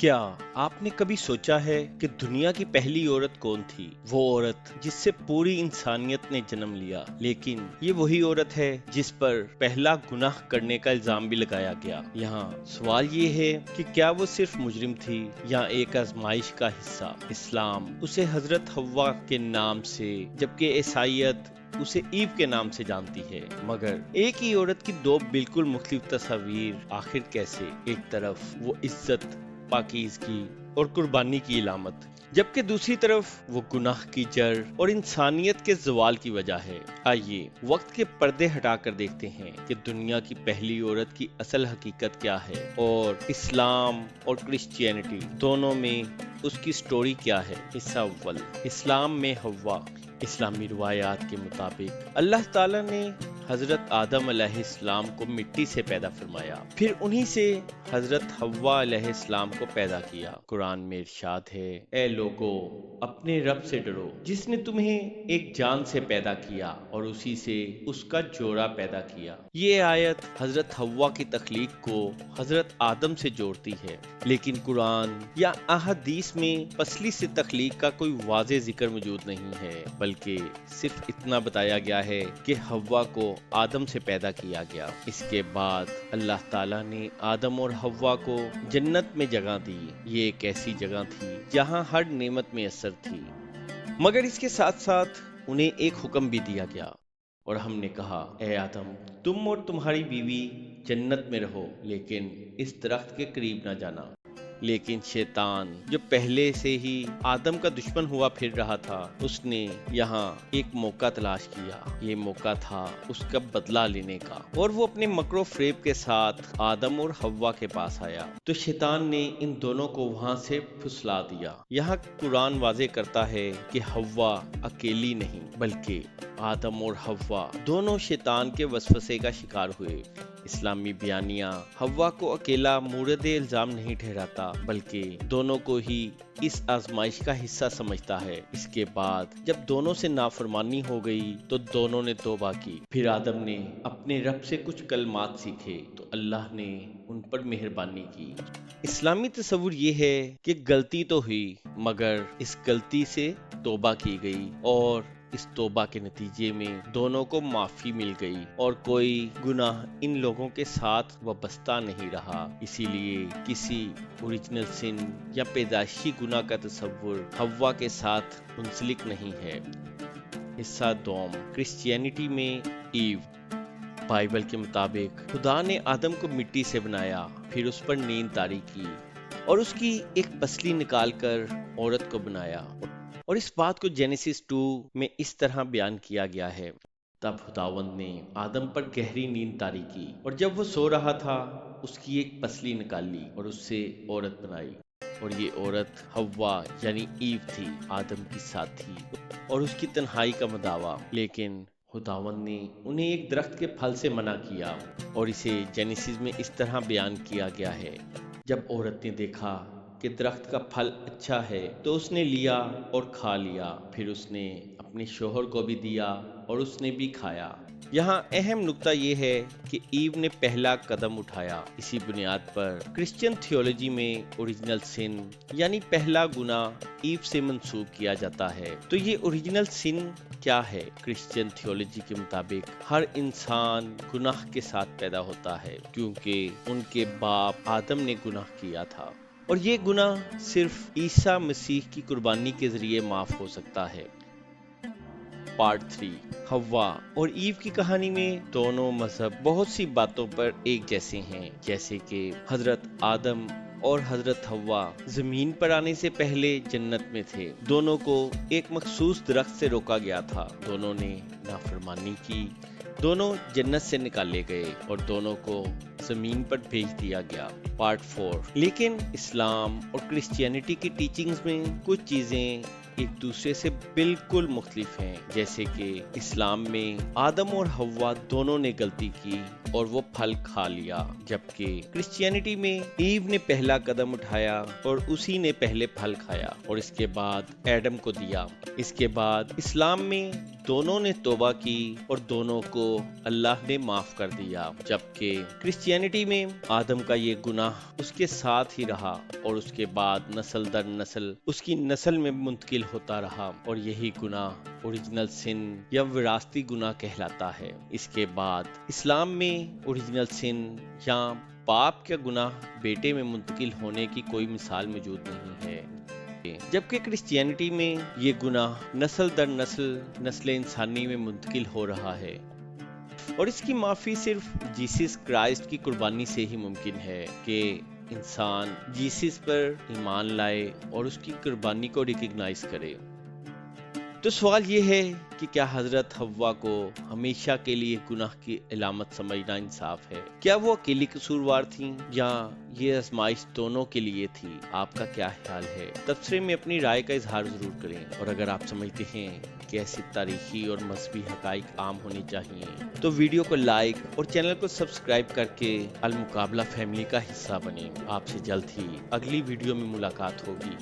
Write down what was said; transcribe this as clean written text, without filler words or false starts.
کیا آپ نے کبھی سوچا ہے کہ دنیا کی پہلی عورت کون تھی؟ وہ عورت جس سے پوری انسانیت نے جنم لیا، لیکن یہ وہی عورت ہے جس پر پہلا گناہ کرنے کا الزام بھی لگایا گیا۔ یہاں سوال یہ ہے کہ کیا وہ صرف مجرم تھی یا ایک آزمائش کا حصہ؟ اسلام اسے حضرت حوا کے نام سے، جبکہ عیسائیت اسے ایو کے نام سے جانتی ہے۔ مگر ایک ہی عورت کی دو بالکل مختلف تصاویر آخر کیسے؟ ایک طرف وہ عزت، پاکیزگی اور قربانی کی علامت، جبکہ دوسری طرف وہ گناہ کی جڑ اور انسانیت کے زوال کی وجہ ہے۔ آئیے وقت کے پردے ہٹا کر دیکھتے ہیں کہ دنیا کی پہلی عورت کی اصل حقیقت کیا ہے، اور اسلام اور کرسچینٹی دونوں میں اس کی سٹوری کیا ہے۔ حصہ اول، اسلام میں حوا۔ اسلامی روایات کے مطابق اللہ تعالیٰ نے حضرت آدم علیہ السلام کو مٹی سے پیدا فرمایا، پھر انہی سے حضرت حوا علیہ السلام کو پیدا کیا۔ قرآن میں ارشاد ہے، اے لوگو اپنے رب سے ڈرو جس نے تمہیں ایک جان سے پیدا کیا اور اسی سے اس کا جوڑا پیدا کیا۔ یہ آیت حضرت حوا کی تخلیق کو حضرت آدم سے جوڑتی ہے، لیکن قرآن یا احادیث میں پسلی سے تخلیق کا کوئی واضح ذکر موجود نہیں ہے، بلکہ صرف اتنا بتایا گیا ہے کہ حوا کو آدم سے پیدا کیا گیا۔ اس کے بعد اللہ تعالیٰ نے آدم اور حوا کو جنت میں جگہ دی۔ یہ ایک ایسی جگہ تھی جہاں ہر نعمت میں اثر تھی، مگر اس کے ساتھ ساتھ انہیں ایک حکم بھی دیا گیا، اور ہم نے کہا، اے آدم تم اور تمہاری بیوی جنت میں رہو، لیکن اس درخت کے قریب نہ جانا۔ لیکن شیطان جو پہلے سے ہی آدم کا دشمن ہوا پھر رہا تھا، اس نے یہاں ایک موقع تلاش کیا۔ یہ موقع تھا اس کا بدلہ لینے کا، اور وہ اپنے مکر و فریب کے ساتھ آدم اور حوا کے پاس آیا تو شیطان نے ان دونوں کو وہاں سے پھسلا دیا۔ یہاں قرآن واضح کرتا ہے کہ حوا اکیلی نہیں، بلکہ آدم اور حوا دونوں شیطان کے وسوسے کا شکار ہوئے۔ اسلامی بیانیہ حوا کو اکیلا مورد الزام نہیں ٹھہراتا، بلکہ دونوں کو ہی اس آزمائش کا حصہ سمجھتا ہے۔ اس کے بعد جب دونوں سے نافرمانی ہو گئی تو دونوں نے توبہ کی، پھر آدم نے اپنے رب سے کچھ کلمات سیکھے تو اللہ نے ان پر مہربانی کی۔ اسلامی تصور یہ ہے کہ غلطی تو ہوئی، مگر اس غلطی سے توبہ کی گئی، اور اس توبہ کے نتیجے میں دونوں کو معافی مل گئی، اور کوئی گناہ ان لوگوں کے ساتھ وابستہ نہیں رہا۔ اسی لیے کسی اوریجنل سن یا پیدائشی گناہ کا تصور حوا کے ساتھ منسلک نہیں ہے۔ حصہ دوم، کرسچینٹی میں ایو۔ بائبل کے مطابق خدا نے آدم کو مٹی سے بنایا، پھر اس پر نیند طاری کی، اور اس کی ایک پسلی نکال کر عورت کو بنایا، اور اس بات کو جینیسس 2 میں اس طرح بیان کیا گیا ہے، تب خداوند نے آدم پر گہری نیند طاری کی، اور جب وہ سو رہا تھا اس کی ایک پسلی نکال لی اور اس سے عورت بنائی، اور یہ عورت حوا یعنی ایو تھی، آدم کی ساتھی اور اس کی تنہائی کا مداوا۔ لیکن خداوند نے انہیں ایک درخت کے پھل سے منع کیا، اور اسے جینیسس میں اس طرح بیان کیا گیا ہے، جب عورت نے دیکھا کہ درخت کا پھل اچھا ہے تو اس نے لیا اور کھا لیا، پھر اس نے اپنے شوہر کو بھی دیا اور اس نے بھی کھایا۔ یہاں اہم نکتہ یہ ہے کہ ایو نے پہلا قدم اٹھایا۔ اسی بنیاد پر کرسچین تھیولوجی میں اوریجنل سن یعنی پہلا گناہ ایو سے منسوب کیا جاتا ہے۔ تو یہ اوریجنل سن کیا ہے؟ کرسچین تھیولوجی کے مطابق ہر انسان گناہ کے ساتھ پیدا ہوتا ہے، کیونکہ ان کے باپ آدم نے گناہ کیا تھا، اور یہ گناہ صرف عیسیٰ مسیح کی قربانی کے ذریعے معاف ہو سکتا ہے۔ پارٹ 3، حوا اور ایو کی کہانی میں دونوں مذہب بہت سی باتوں پر ایک جیسے ہیں، جیسے کہ حضرت آدم اور حضرت حوا زمین پر آنے سے پہلے جنت میں تھے، دونوں کو ایک مخصوص درخت سے روکا گیا تھا، دونوں نے نافرمانی کی، دونوں جنت سے نکالے گئے اور دونوں کو زمین پر بھیج دیا گیا۔ پارٹ 4، لیکن اسلام اور کرسچینٹی کی ٹیچنگز میں کچھ چیزیں ایک دوسرے سے بالکل مختلف ہیں، جیسے کہ اسلام میں آدم اور حوا دونوں نے غلطی کی اور وہ پھل کھا لیا، جبکہ کرسچینٹی میں ایو نے پہلا قدم اٹھایا اور اسی نے پہلے پھل کھایا اور اس کے بعد ایڈم کو دیا۔ اس کے بعد اسلام میں دونوں نے توبہ کی اور دونوں کو اللہ نے معاف کر دیا، جبکہ کرسچینٹی میں آدم کا یہ گناہ اس کے ساتھ ہی رہا اور اس کے بعد نسل در نسل اس کی نسل میں منتقل ہوتا رہا، اور یہی گناہ اوریجنل سن یا وراثتی گناہ کہلاتا ہے۔ اس کے بعد اسلام میں اوریجنل سن یا باپ کا گناہ بیٹے میں منتقل ہونے کی کوئی مثال موجود نہیں ہے، جبکہ کرسچینٹی میں یہ گناہ نسل در نسل نسل انسانی میں منتقل ہو رہا ہے، اور اس کی معافی صرف جیسس کرائسٹ کی قربانی سے ہی ممکن ہے کہ انسان جیسس پر ایمان لائے اور اس کی قربانی کو ریکگنائز کرے۔ تو سوال یہ ہے کہ کیا حضرت حوا کو ہمیشہ کے لیے گناہ کی علامت سمجھنا انصاف ہے؟ کیا وہ اکیلی قصوروار تھیں یا یہ آزمائش دونوں کے لیے تھی؟ آپ کا کیا خیال ہے؟ تبصرے میں اپنی رائے کا اظہار ضرور کریں، اور اگر آپ سمجھتے ہیں کہ ایسے تاریخی اور مذہبی حقائق عام ہونے چاہیے تو ویڈیو کو لائک اور چینل کو سبسکرائب کر کے المقابلہ فیملی کا حصہ بنیں۔ آپ سے جلد ہی اگلی ویڈیو میں ملاقات ہوگی۔